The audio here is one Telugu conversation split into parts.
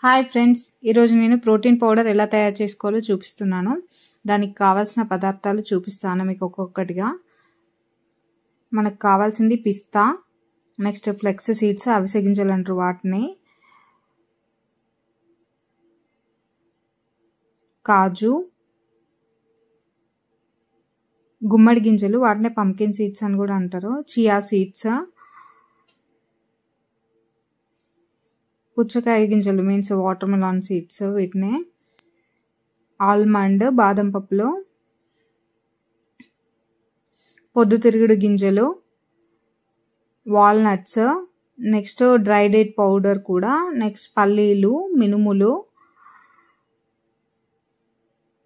హాయ్ ఫ్రెండ్స్, ఈరోజు నేను ప్రోటీన్ పౌడర్ ఎలా తయారు చేసుకోవాలో చూపిస్తున్నాను. దానికి కావాల్సిన పదార్థాలు చూపిస్తాను మీకు ఒక్కొక్కటిగా. మనకు కావాల్సింది పిస్తా, నెక్స్ట్ ఫ్లెక్స్ సీడ్స్, అవిసె గింజలు అంటారు వాటిని, కాజు, గుమ్మడి గింజలు వాటిని పంకిన్ సీడ్స్ అని కూడా అంటారు, చియా సీడ్స్, పుచ్చకాయ గింజలు మీన్స్ వాటర్ మెలాన్ సీడ్స్, వీటిని ఆల్మండ్ బాదం పప్పులు, పొద్దుతిరుగుడు గింజలు, walnuts, next dry date powder కూడా, నెక్స్ట్ పల్లీలు, మినుములు,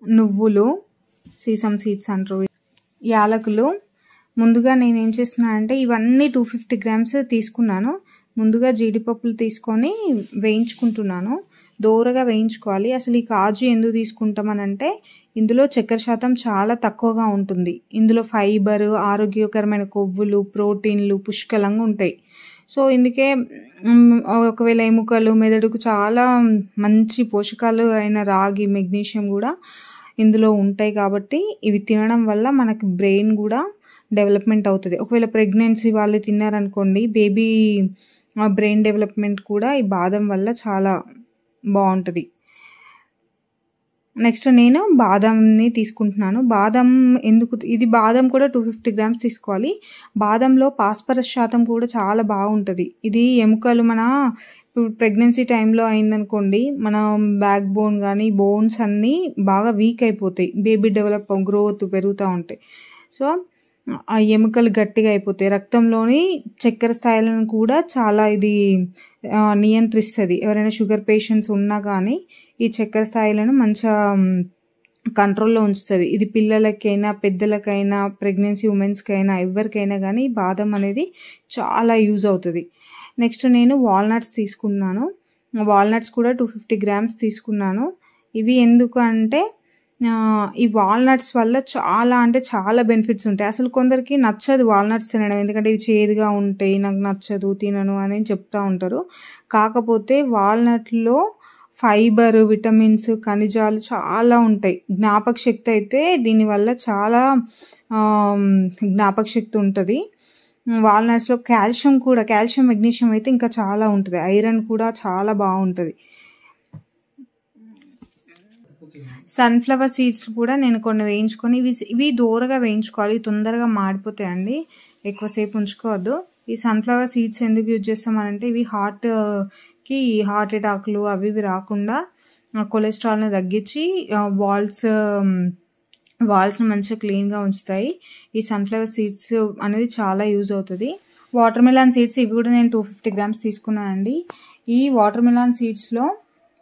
నువ్వులు, సీసమ్ సీడ్స్ అంటారు, యాలకులు. ముందుగా నేను ఏం చేస్తున్నానంటే ఇవన్నీ 250 గ్రామ్స్ తీసుకున్నాను. ముందుగా జీడిపప్పులు తీసుకొని వేయించుకుంటున్నాను. దోరగా వేయించుకోవాలి. అసలు ఈ కాజు ఎందుకు తీసుకుంటామనంటే ఇందులో చక్కెర శాతం చాలా తక్కువగా ఉంటుంది. ఇందులో ఫైబర్, ఆరోగ్యకరమైన కొవ్వులు, ప్రోటీన్లు పుష్కలంగా ఉంటాయి. సో ఇందుకే ఒకవేళ ఎముకలు, మెదడుకు చాలా మంచి పోషకాలు అయిన రాగి, మెగ్నీషియం కూడా ఇందులో ఉంటాయి. కాబట్టి ఇవి తినడం వల్ల మనకి బ్రెయిన్ కూడా డెవలప్మెంట్ అవుతుంది. ఒకవేళ ప్రెగ్నెన్సీ వాళ్ళు తిన్నారనుకోండి, బేబీ బ్రెయిన్ డెవలప్మెంట్ కూడా ఈ బాదం వల్ల చాలా బాగుంటుంది. నెక్స్ట్ నేను బాదంని తీసుకుంటున్నాను. బాదం ఎందుకు, ఇది బాదం కూడా 250 గ్రామ్స్ తీసుకోవాలి. బాదంలో ఫాస్ఫరస్ శాతం కూడా చాలా బాగుంటుంది. ఇది ఎముకలు మన ఇప్పుడు ప్రెగ్నెన్సీ టైంలో అయిందనుకోండి, మన బ్యాక్ బోన్ కానీ బోన్స్ అన్నీ బాగా వీక్ అయిపోతాయి. బేబీ గ్రోత్ పెరుగుతూ ఉంటాయి. సో ఆ ఎముకలు గట్టిగా అయిపోతాయి. రక్తంలోని చక్కెర స్థాయిలను కూడా చాలా ఇది నియంత్రిస్తుంది. ఎవరైనా షుగర్ పేషెంట్స్ ఉన్నా కానీ ఈ చక్కెర స్థాయిలను మంచిగా కంట్రోల్లో ఉంచుతుంది. ఇది పిల్లలకైనా, పెద్దలకైనా, ప్రెగ్నెన్సీ ఉమెన్స్కైనా, ఎవరికైనా కానీ బాదం అనేది చాలా యూజ్ అవుతుంది. నెక్స్ట్ నేను వాల్నట్స్ తీసుకున్నాను. వాల్నట్స్ కూడా 250 గ్రామ్స్ తీసుకున్నాను. ఇవి ఎందుకు అంటే ఈ వాల్నట్స్ వల్ల చాలా అంటే చాలా బెనిఫిట్స్ ఉంటాయి. అసలు కొందరికి నచ్చదు వాల్నట్స్ తినడం, ఎందుకంటే ఇవి చేదుగా ఉంటాయి, నాకు నచ్చదు, తినను అని చెప్తూ ఉంటారు. కాకపోతే వాల్నట్లో ఫైబర్, విటమిన్స్, ఖనిజాలు చాలా ఉంటాయి. జ్ఞాపక శక్తి అయితే దీనివల్ల చాలా జ్ఞాపక శక్తి ఉంటుంది. వాల్నట్స్లో కాల్షియం కూడా, కాల్షియం, మెగ్నీషియం అయితే ఇంకా చాలా ఉంటుంది. ఐరన్ కూడా చాలా బాగుంటుంది. సన్ఫ్లవర్ సీడ్స్ కూడా నేను కొన్ని వేయించుకొని, ఇవి దూరగా వేయించుకోవాలి, తొందరగా మాడిపోతాయండి, ఎక్కువసేపు ఉంచుకోవద్దు. ఈ సన్ఫ్లవర్ సీడ్స్ ఎందుకు యూజ్ చేస్తామనంటే ఇవి హార్ట్ అటాక్లు అవి రాకుండా కొలెస్ట్రాల్ని తగ్గించి వాల్స్ మంచిగా క్లీన్గా ఉంచుతాయి. ఈ సన్ఫ్లవర్ సీడ్స్ అనేది చాలా యూజ్ అవుతుంది. వాటర్ మెలాన్ సీడ్స్ ఇవి కూడా నేను 250 గ్రామ్స్ తీసుకున్నానండి. ఈ వాటర్ మెలాన్ సీడ్స్లో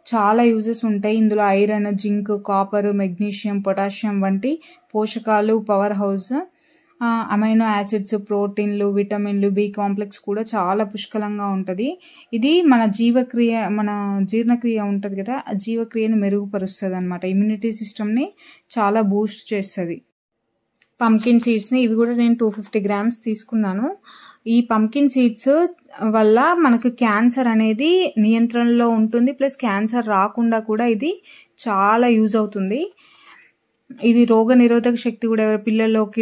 చాలా యూజెస్ ఉంటాయి. ఇందులో iron, zinc, copper, magnesium, potassium వంటి పోషకాలు, పవర్ హౌస్, అమైనో యాసిడ్స్, ప్రోటీన్లు, విటమిన్లు, బి కాంప్లెక్స్ కూడా చాలా పుష్కలంగా ఉంటుంది. ఇది మన జీర్ణక్రియ ఉంటుంది కదా, ఆ జీవక్రియను మెరుగుపరుస్తుంది అనమాట. ఇమ్యూనిటీ సిస్టమ్ని చాలా బూస్ట్ చేస్తుంది. పంకిన్ సీడ్స్ని ఇవి కూడా నేను 250 గ్రామ్స్ తీసుకున్నాను. ఈ పంకిన్ సీడ్స్ వల్ల మనకు క్యాన్సర్ అనేది నియంత్రణలో ఉంటుంది, ప్లస్ క్యాన్సర్ రాకుండా కూడా ఇది చాలా యూజ్ అవుతుంది. ఇది రోగ నిరోధక శక్తి కూడా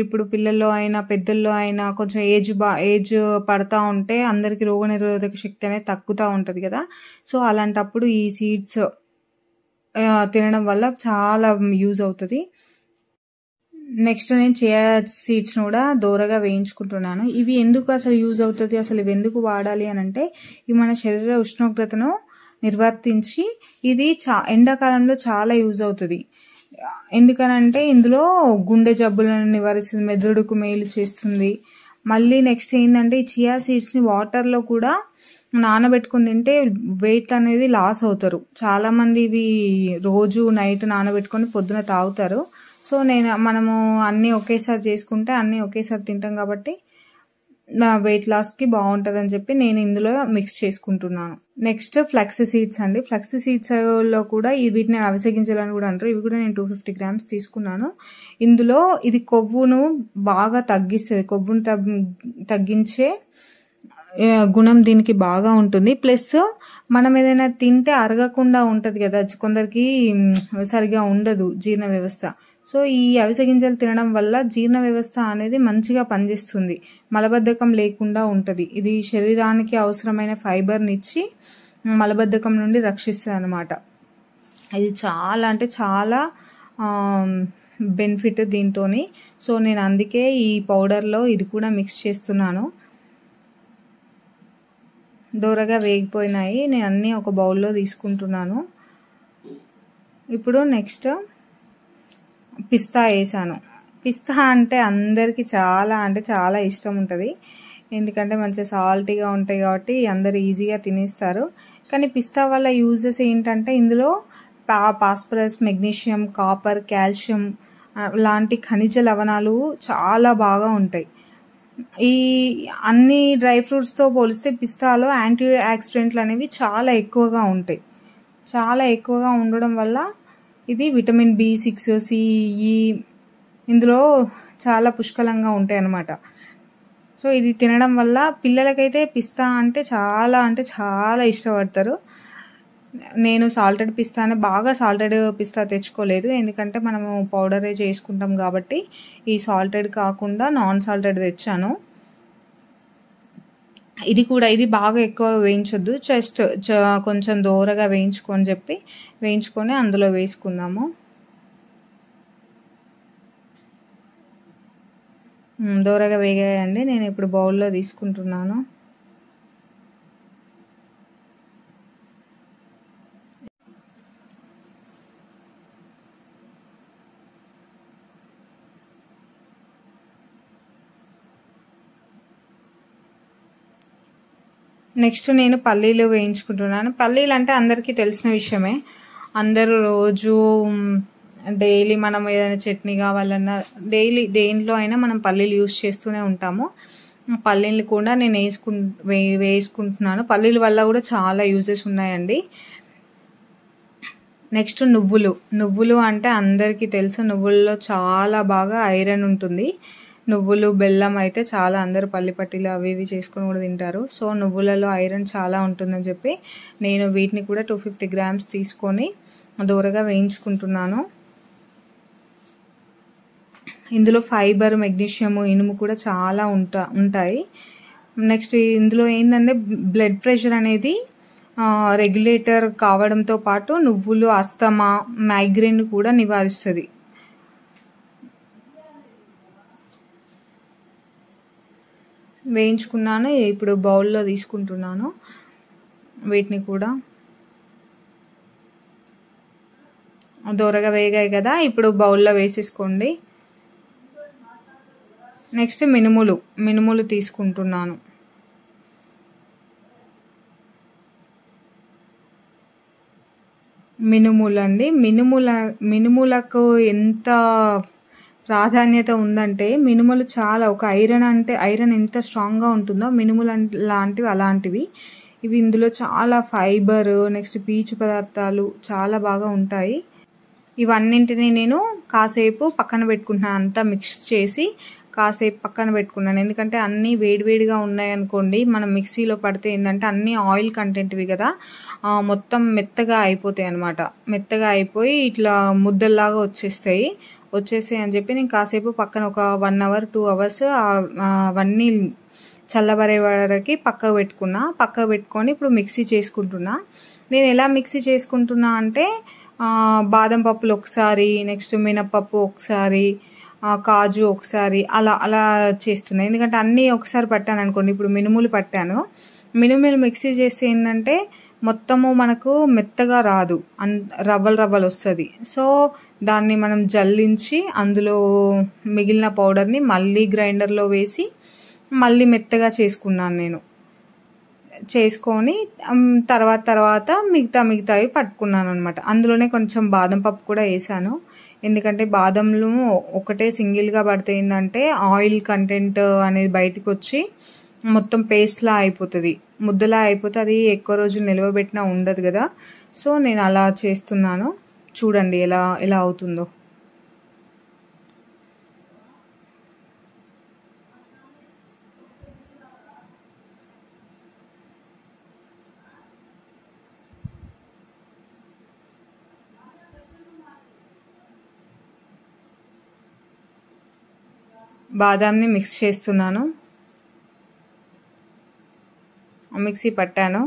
ఇప్పుడు పిల్లల్లో అయినా పెద్దల్లో అయినా కొంచెం ఏజ్ పడతా ఉంటే అందరికి రోగ నిరోధక శక్తి అనేది తగ్గుతూ ఉంటుంది కదా. సో అలాంటప్పుడు ఈ సీడ్స్ తినడం వల్ల చాలా యూజ్ అవుతుంది. నెక్స్ట్ నేను చియా సీడ్స్ను కూడా దోరగా వేయించుకుంటున్నాను. ఇవి ఎందుకు అసలు యూజ్ అవుతుంది, అసలు ఇవి ఎందుకు వాడాలి అని అంటే ఇవి మన శరీర ఉష్ణోగ్రతను నిర్వర్తించి ఇది ఎండాకాలంలో చాలా యూజ్ అవుతుంది. ఎందుకనంటే ఇందులో గుండె జబ్బులను నివారిస్తుంది, మెదడుకు మేలు చేస్తుంది. మళ్ళీ నెక్స్ట్ ఏంటంటే ఈ చియా సీడ్స్ని వాటర్లో కూడా నానబెట్టుకుని తింటే వెయిట్ అనేది లాస్ అవుతారు. చాలామంది ఇవి రోజు నైట్ నానబెట్టుకొని పొద్దున తాగుతారు. సో మనము అన్నీ ఒకేసారి చేసుకుంటే అన్నీ ఒకేసారి తింటాం కాబట్టి వెయిట్ లాస్కి బాగుంటుందని చెప్పి నేను ఇందులో మిక్స్ చేసుకుంటున్నాను. నెక్స్ట్ ఫ్లెక్స్ సీడ్స్ అండి. ఫ్లెక్స్ సీడ్స్లో కూడా వీటిని అవిసె గింజలు అని కూడా అంటారు. ఇవి కూడా నేను 250 గ్రామ్స్ తీసుకున్నాను. ఇందులో ఇది కొవ్వును బాగా తగ్గిస్తుంది, కొవ్వును తగ్గించే గుణం దీనికి బాగా ఉంటుంది. ప్లస్ మనం ఏదైనా తింటే అరగకుండా ఉంటది గదా! కొందరికి సరిగ్గా ఉండదు జీర్ణ వ్యవస్థ. సో, ఈ అవిసె గింజలు తినడం వల్ల జీర్ణ వ్యవస్థ అనేది మంచిగా పనిచేస్తుంది. మలబద్ధకం లేకుండా ఉంటది. ఇది శరీరానికి అవసరమైన ఫైబర్‌నిచ్చి మలబద్ధకం నుండి రక్షిస్తదనమాట. ఇది చాలా అంటే చాలా బెనిఫిట్ దీంతోని. సో, నేను అందుకే ఈ పౌడర్‌లో ఇది కూడా మిక్స్ చేస్తున్నాను. దోరగా వేగిపోయినాయి. నేను అన్నీ ఒక బౌల్‌లో తీసుకుంటున్నాను. ఇప్పుడు నెక్స్ట్ పిస్తా ఏసాను. పిస్తా అంటే అందరికీ చాలా అంటే చాలా ఇష్టం ఉంటది. ఎందుకంటే మంచిగా సాల్టీగా ఉంటాయి కాబట్టి అందరూ ఈజీగా తినేస్తారు. కానీ పిస్తా వల్ల యూజెస్ ఏంటంటే ఇందులో ఫాస్ఫరస్, మెగ్నీషియం, కాపర్, కాల్షియం లాంటి ఖనిజ లవణాలు చాలా బాగా ఉంటాయి. ఈ అన్ని డ్రై ఫ్రూట్స్‌తో పోలిస్తే పిస్తాలో యాంటీ ఆక్సిడెంట్లు అనేవి చాలా ఎక్కువగా ఉంటాయి. చాలా ఎక్కువగా ఉండడం వల్ల ఇది విటమిన్ B6, సి, ఈ ఇందులో చాలా పుష్కలంగా ఉంటాయన్నమాట. సో, ఇది తినడం వల్ల పిల్లలకైతే పిస్తా అంటే చాలా ఇష్టపడతారు. నేను సాల్టెడ్ పిస్తానే బాగా సాల్టెడ్ పిస్తా తెచ్చుకోలేదు. ఎందుకంటే మనము పౌడరే చేసుకుంటాం కాబట్టి ఈ సాల్టెడ్ కాకుండా నాన్ సాల్టెడ్ తెచ్చాను. ఇది బాగా ఎక్కువ వేయించొద్దు. జస్ట్ కొంచెం దోరగా వేయించుకొని అందులో వేసుకుందాము. దోరగా వేగాయండి. నేను ఇప్పుడు బౌల్‌లో తీసుకుంటున్నాను. నెక్స్ట్ నేను పల్లీలు వేయించుకుంటున్నాను. పల్లీలు అంటే అందరికీ తెలిసిన విషయమే. అందరూ రోజు డైలీ మనం ఏదైనా చట్నీ కావాలన్నా డైలీ దేంట్లో అయినా మనం పల్లీలు యూజ్ చేస్తూనే ఉంటాము. పల్లీలు కూడా నేను వేసుకుంటున్నాను. పల్లీల వల్ల కూడా చాలా యూజెస్ ఉన్నాయండి. నెక్స్ట్ నువ్వులు అంటే అందరికీ తెలుసు. నువ్వుల్లో చాలా బాగా ఐరన్ ఉంటుంది. నువ్వులు, బెల్లం అయితే చాలా అందరూ పల్లి పట్టీలు అవి ఇవి చేసుకొని కూడా తింటారు. సో, నువ్వులలో ఐరన్ చాలా ఉంటుందని చెప్పి నేను వీటిని కూడా 250 గ్రామ్స్ తీసుకొని దోరగా వేయించుకుంటున్నాను. ఇందులో ఫైబర్, మెగ్నీషియం, ఇనుము కూడా చాలా ఉంటాయి. నెక్స్ట్ ఇందులో ఏంటంటే బ్లడ్ ప్రెషర్ అనేది రెగ్యులేటర్ కావడంతో పాటు నువ్వులు అస్తమా, మైగ్రేన్ కూడా నివారిస్తుంది. వేయించుకున్నాను. ఇప్పుడు బౌల్లో తీసుకుంటున్నాను. వీటిని కూడా దోరగా వేగాయి కదా, ఇప్పుడు బౌల్లో వేసేసుకోండి. నెక్స్ట్ మినుములు తీసుకుంటున్నాను. మినుములకు ఎంత ప్రాధాన్యత ఉందంటే మినుములు చాలా ఒక ఐరన్ ఎంత స్ట్రాంగ్గా ఉంటుందో మినుములు అలాంటివి. ఇవి ఇందులో చాలా ఫైబర్, నెక్స్ట్ పీచు పదార్థాలు చాలా బాగా ఉంటాయి. ఇవన్నింటినీ నేను కాసేపు పక్కన పెట్టుకుంటున్నాను. అంతా మిక్స్ చేసి కాసేపు పక్కన పెట్టుకున్నాను. ఎందుకంటే అన్నీ వేడివేడిగా ఉన్నాయనుకోండి, మనం మిక్సీలో పడితే ఏంటంటే అన్నీ ఆయిల్ కంటెంట్వి కదా, మొత్తం మెత్తగా అయిపోతాయి అన్నమాట. మెత్తగా అయిపోయి ఇట్లా ముద్దల్లాగా వచ్చేస్తాయి అని చెప్పి నేను కాసేపు పక్కన ఒక 1 అవర్ 2 అవర్స్ అవన్నీ చల్లబరే వరకు పక్కకు పెట్టుకొని ఇప్పుడు మిక్సీ చేసుకుంటున్నా. నేను ఎలా మిక్సీ చేసుకుంటున్నా అంటే బాదం పప్పులు ఒకసారి, నెక్స్ట్ మినపప్పు ఒకసారి, కాజు ఒకసారి అలా చేస్తున్నాను. ఎందుకంటే అన్నీ ఒకసారి పట్టాను అనుకోండి. ఇప్పుడు మినుములు మిక్సీ చేస్తే ఏంటంటే మొత్తము మనకు మెత్తగా రాదు, రవ్వలు వస్తుంది. సో, దాన్ని మనం జల్లించి అందులో మిగిలిన పౌడర్ని మళ్ళీ గ్రైండర్లో వేసి మళ్ళీ మెత్తగా చేసుకొని తర్వాత మిగతావి పట్టుకున్నాను అనమాట. అందులోనే కొంచెం బాదం పప్పు కూడా వేసాను. ఎందుకంటే బాదంలు ఒకటే సింగిల్గా పడితే ఏంటంటే ఆయిల్ కంటెంట్ అనేది బయటకు వచ్చి మొత్తం పేస్ట్లా అయిపోతుంది, ముద్దలా అయిపోతే అది ఎక్కువ రోజులు నిల్వబెట్టినా ఉండదు కదా. సో, నేను అలా చేస్తున్నాను. చూడండి ఎలా అవుతుందో. బాదాంని మిక్స్ చేస్తున్నాను. మిక్సీ పట్టాను.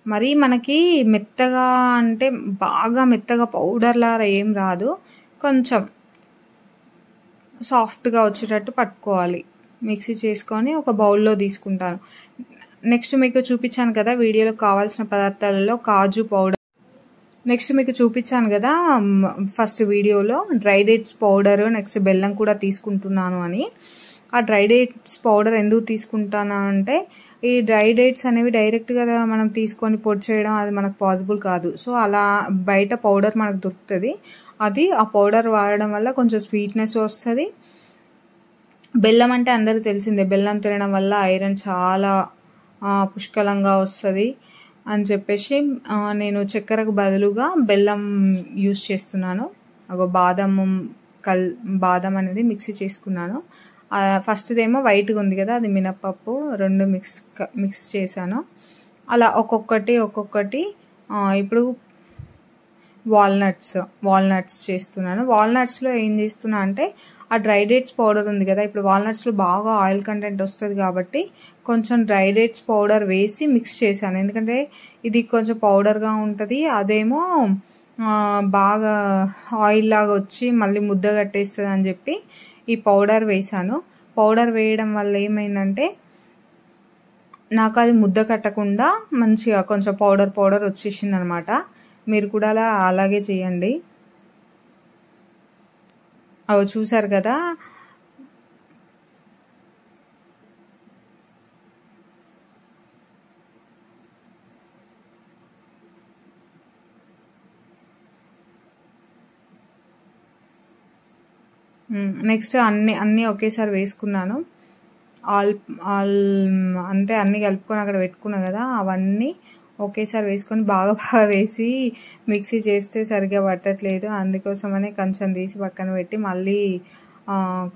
మరి మనకి మెత్తగా అంటే బాగా మెత్తగా పౌడర్‌లా ఏం రాదు. కొంచెం సాఫ్ట్‌గా వచ్చేటట్టు పట్టుకోవాలి. మిక్సీ చేసుకొని ఒక బౌల్‌లో తీసుకుంటాను. నెక్స్ట్ మీకు చూపించాను కదా వీడియోలో కావాల్సిన పదార్థాలలో కాజు పౌడర్. నెక్స్ట్ మీకు చూపించాను కదా ఫస్ట్ వీడియోలో డ్రై డేట్స్ పౌడర్, నెక్స్ట్ బెల్లం కూడా తీసుకుంటున్నాను అని. ఆ డ్రై డేట్స్ పౌడర్ ఎందుకు తీసుకుంటాను అంటే ఈ డ్రై డేట్స్ అనేవి డైరెక్ట్గా మనం తీసుకొని పొడి చేయడం అది మనకు పాసిబుల్ కాదు. సో అలా బయట పౌడర్ మనకు దొరుకుతుంది. అది ఆ పౌడర్ వాడడం వల్ల కొంచెం స్వీట్నెస్ వస్తుంది. బెల్లం అంటే అందరికీ తెలిసిందే, బెల్లం తినడం వల్ల ఐరన్ చాలా పుష్కలంగా వస్తుంది అని చెప్పేసి నేను చక్కెరకు బదులుగా బెల్లం యూస్ చేస్తున్నాను. ఒక బాదం అనేది మిక్సీ చేసుకున్నాను. ఫస్ట్దేమో వైట్గా ఉంది కదా, అది మినప్పప్పు, రెండు మిక్స్ చేశాను. అలా ఒక్కొక్కటి ఇప్పుడు వాల్నట్స్ చేస్తున్నాను. వాల్నట్స్లో ఏం చేస్తున్నా అంటే ఆ డ్రై డేట్స్ పౌడర్ ఉంది కదా, ఇప్పుడు వాల్నట్స్లో బాగా ఆయిల్ కంటెంట్ వస్తుంది కాబట్టి కొంచెం డ్రై డేట్స్ పౌడర్ వేసి మిక్స్ చేశాను. ఎందుకంటే ఇది కొంచెం పౌడర్గా ఉంటుంది, అదేమో బాగా ఆయిల్ లాగా వచ్చి మళ్ళీ ముద్ద కట్టేస్తుంది అని చెప్పి ఈ పౌడర్ వేసాను. పౌడర్ వేయడం వల్ల ఏమైందంటే నాకు అది ముద్ద కట్టకుండా మంచిగా కొంచెం పౌడర్ వచ్చేసింది అనమాట. మీరు కూడా అలాగే చేయండి. అవి చూసారు కదా, నెక్స్ట్ అన్నీ ఒకేసారి వేసుకున్నాను. అంటే అన్నీ కలుపుకొని అక్కడ పెట్టుకున్నా కదా, అవన్నీ ఒకేసారి వేసుకొని బాగా వేసి మిక్సీ చేస్తే సరిగ్గా పట్టట్లేదు. అందుకోసమనే కొంచెం తీసి పక్కన పెట్టి మళ్ళీ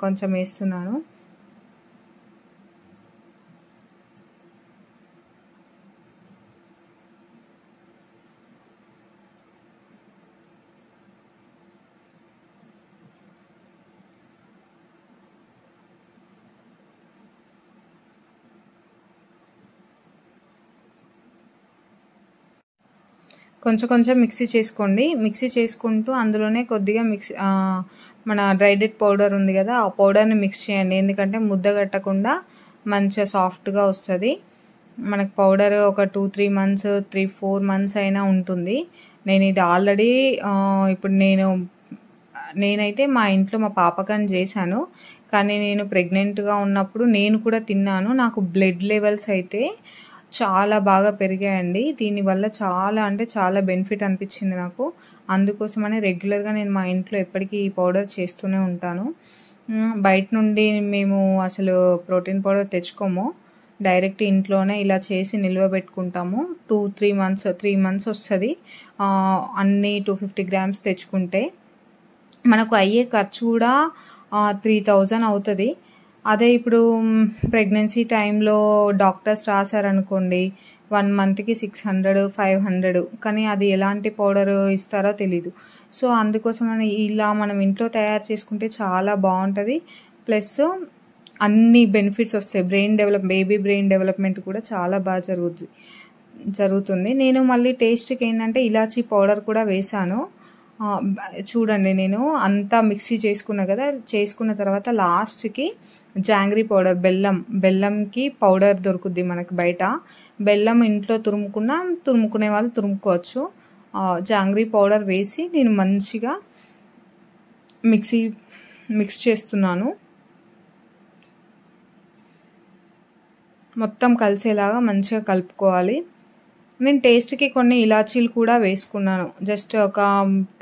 కొంచెం వేస్తున్నాను. కొంచెం మిక్సీ చేసుకోండి. మిక్సీ చేసుకుంటూ అందులోనే కొద్దిగా మన డ్రై డేట్ పౌడర్ ఉంది కదా, ఆ పౌడర్ని మిక్స్ చేయండి. ఎందుకంటే ముద్ద కట్టకుండా మంచిగా సాఫ్ట్గా వస్తుంది మనకు. పౌడర్ ఒక 2-3 మంత్స్ 3-4 మంత్స్ అయినా ఉంటుంది. నేను ఇది ఆల్రెడీ ఇప్పుడు నేనైతే మా ఇంట్లో మా పాపకని చేశాను. కానీ నేను ప్రెగ్నెంట్గా ఉన్నప్పుడు నేను కూడా తిన్నాను. నాకు బ్లడ్ లెవెల్స్ అయితే చాలా బాగా పెరిగాయండి. దీనివల్ల చాలా అంటే చాలా బెనిఫిట్ అనిపించింది నాకు. అందుకోసమనే రెగ్యులర్గా నేను మా ఇంట్లో ఎప్పటికీ ఈ పౌడర్ చేస్తూనే ఉంటాను. బయట నుండి మేము అసలు ప్రోటీన్ పౌడర్ తెచ్చుకోము, డైరెక్ట్ ఇంట్లోనే ఇలా చేసి నిల్వ పెట్టుకుంటాము. 3 మంత్స్ వస్తుంది. అన్నీ 250 గ్రామ్స్ తెచ్చుకుంటే మనకు అయ్యే ఖర్చు కూడా 3000 అవుతుంది. అదే ఇప్పుడు ప్రెగ్నెన్సీ టైంలో డాక్టర్స్ రాశారనుకోండి 1 మంత్కి 600-500, కానీ అది ఎలాంటి పౌడర్ ఇస్తారో తెలీదు. సో అందుకోసమని ఇలా మనం ఇంట్లో తయారు చేసుకుంటే చాలా బాగుంటుంది. ప్లస్ అన్ని బెనిఫిట్స్ వస్తాయి. బేబీ బ్రెయిన్ డెవలప్మెంట్ కూడా చాలా బాగా జరుగుతుంది. నేను మళ్ళీ టేస్ట్కి ఏంటంటే ఇలాచీ పౌడర్ కూడా వేసాను. చూడండి, నేను అంతా మిక్సీ చేసుకున్నా కదా, చేసుకున్న తర్వాత లాస్ట్కి జాంగ్రీ పౌడర్, బెల్లంకి పౌడర్ దొరుకుద్ది మనకు బయట. బెల్లం ఇంట్లో తురుముకునే వాళ్ళు తురుముకోవచ్చు. జాంగ్రీ పౌడర్ వేసి నేను మంచిగా మిక్స్ చేస్తున్నాను. మొత్తం కలిసేలాగా మంచిగా కలుపుకోవాలి. నేను టేస్ట్కి కొన్ని ఇలాచీలు కూడా వేసుకున్నాను. జస్ట్ ఒక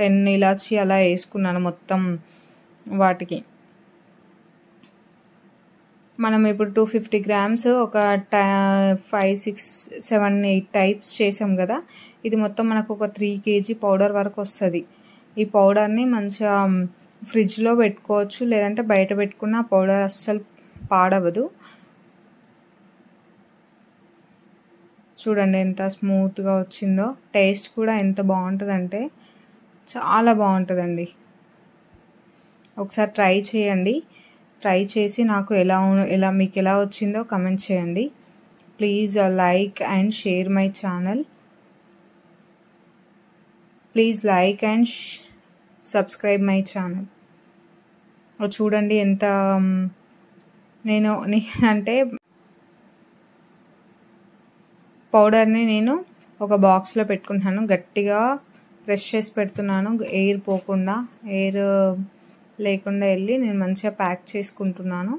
10 ఇలాచీ అలా వేసుకున్నాను మొత్తం వాటికి. మనం ఇప్పుడు 250 గ్రామ్స్ ఒక 5, 6, 7, 8 టైప్స్ చేసాం కదా, ఇది మొత్తం మనకు ఒక 3 kg పౌడర్ వరకు వస్తుంది. ఈ పౌడర్ని మంచిగా ఫ్రిడ్జ్లో పెట్టుకోవచ్చు, లేదంటే బయట పెట్టుకున్న పౌడర్ అస్సలు పాడవదు. చూడండి ఎంత స్మూత్గా వచ్చిందో. టేస్ట్ కూడా ఎంత బాగుంటుందంటే చాలా బాగుంటుందండి. ఒకసారి ట్రై చేయండి. ట్రై చేసి నాకు మీకు ఎలా వచ్చిందో కమెంట్ చేయండి. Please like and share my channel. Please like and subscribe my channel. చూడండి ఎంత అంటే పౌడర్ని నేను ఒక బాక్స్లో పెట్టుకుంటున్నాను. గట్టిగా ప్రెస్ చేసి పెడుతున్నాను, ఎయిర్ పోకుండా, ఎయిర్ లేకుండా వెళ్ళి నేను మంచిగా ప్యాక్ చేసుకుంటున్నాను.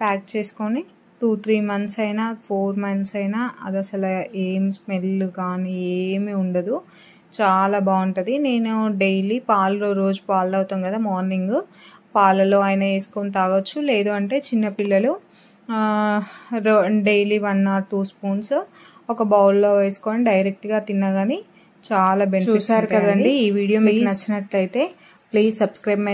ప్యాక్ చేసుకొని 2-3 months అయినా 4 months అయినా అది అసలు ఏం స్మెల్ కానీ ఏమీ ఉండదు. చాలా బాగుంటుంది. నేను డైలీ రోజు పాలు తాగుతాం కదా, మార్నింగ్ పాలలో అయినా వేసుకొని తాగొచ్చు. లేదు అంటే చిన్నపిల్లలు డైలీ 1 or 2 spoons ఒక బౌల్లో వేసుకొని డైరెక్ట్గా తిన్నా కానీ చాలా బెనిఫిట్స్. చూసారు కదండి. ఈ వీడియో మీకు నచ్చినట్లయితే ప్లీజ్ సబ్స్క్రైబ్ మై